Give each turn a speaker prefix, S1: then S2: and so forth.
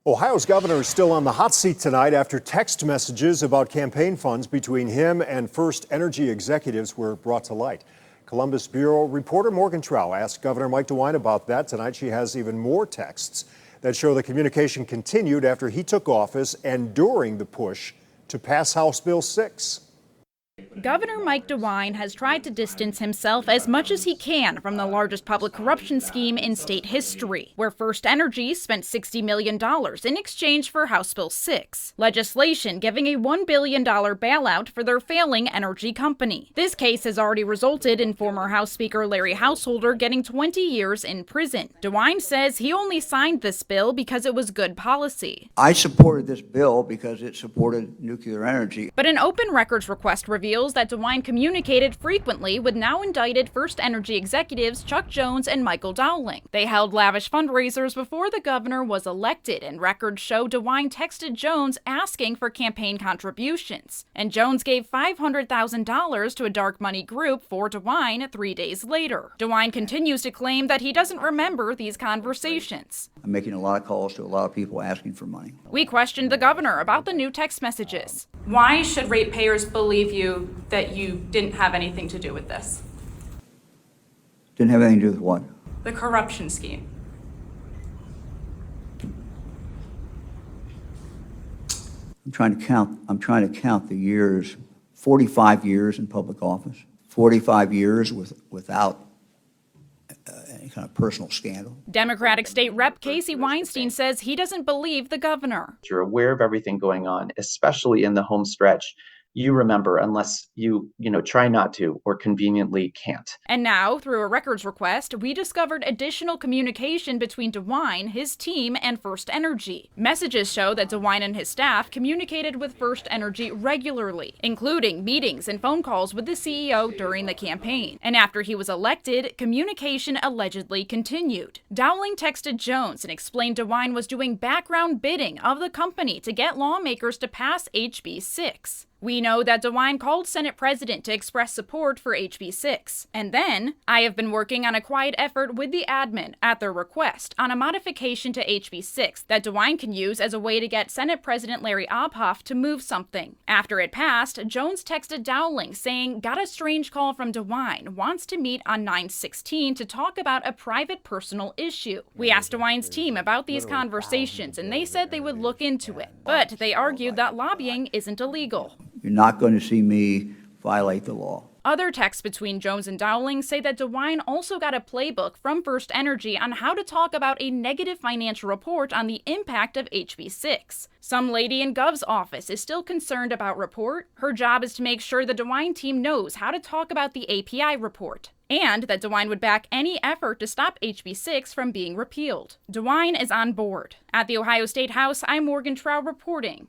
S1: Ohio's governor is still on the hot seat tonight after text messages about campaign funds between him and FirstEnergy executives were brought to light. Columbus Bureau reporter Morgan Trow asked Governor Mike DeWine about that. Tonight she has even more texts that show the communication continued after he took office and during the push to pass House Bill 6.
S2: Governor Mike DeWine has tried to distance himself as much as he can from the largest public corruption scheme in state history, where FirstEnergy spent $60 million in exchange for House Bill 6, legislation giving a $1 billion bailout for their failing energy company. This case has already resulted in former House Speaker Larry Householder getting 20 years in prison. DeWine says he only signed this bill because it was good policy.
S3: I supported this bill because it supported nuclear energy.
S2: But an open records request reveals that DeWine communicated frequently with now-indicted FirstEnergy executives Chuck Jones and Michael Dowling. They held lavish fundraisers before the governor was elected, and records show DeWine texted Jones asking for campaign contributions. And Jones gave $500,000 to a dark money group for DeWine 3 days later. DeWine continues to claim that he doesn't remember these conversations.
S3: I'm making a lot of calls to a lot of people asking for money.
S2: We questioned the governor about the new text messages.
S4: Why should ratepayers believe you that you didn't have anything to do with this?
S3: Didn't have anything to do with what?
S4: The corruption scheme.
S3: I'm trying to count the years, 45 years in public office, 45 years without any kind of personal scandal.
S2: Democratic State Rep Casey Weinstein says he doesn't believe the governor.
S5: You're aware of everything going on, especially in the home stretch. You remember unless you try not to or conveniently can't.
S2: And now, through a records request, we discovered additional communication between DeWine, his team, and FirstEnergy. Messages show that DeWine and his staff communicated with FirstEnergy regularly, including meetings and phone calls with the CEO during the campaign. And after he was elected, communication allegedly continued. Dowling texted Jones and explained DeWine was doing background bidding of the company to get lawmakers to pass HB 6. We know that DeWine called Senate President to express support for HB 6. And then, I have been working on a quiet effort with the admin at their request on a modification to HB 6 that DeWine can use as a way to get Senate President Larry Obhoff to move something. After it passed, Jones texted Dowling saying, "Got a strange call from DeWine, wants to meet on 9/16 to talk about a private personal issue." We asked DeWine's team about these conversations and they said they would look into it. But they argued that lobbying isn't illegal.
S3: You're not going to see me violate the law.
S2: Other texts between Jones and Dowling say that DeWine also got a playbook from FirstEnergy on how to talk about a negative financial report on the impact of HB 6. Some lady in Gov's office is still concerned about report. Her job is to make sure the DeWine team knows how to talk about the API report, and that DeWine would back any effort to stop HB 6 from being repealed. DeWine is on board. At the Ohio State House, I'm Morgan Trow reporting.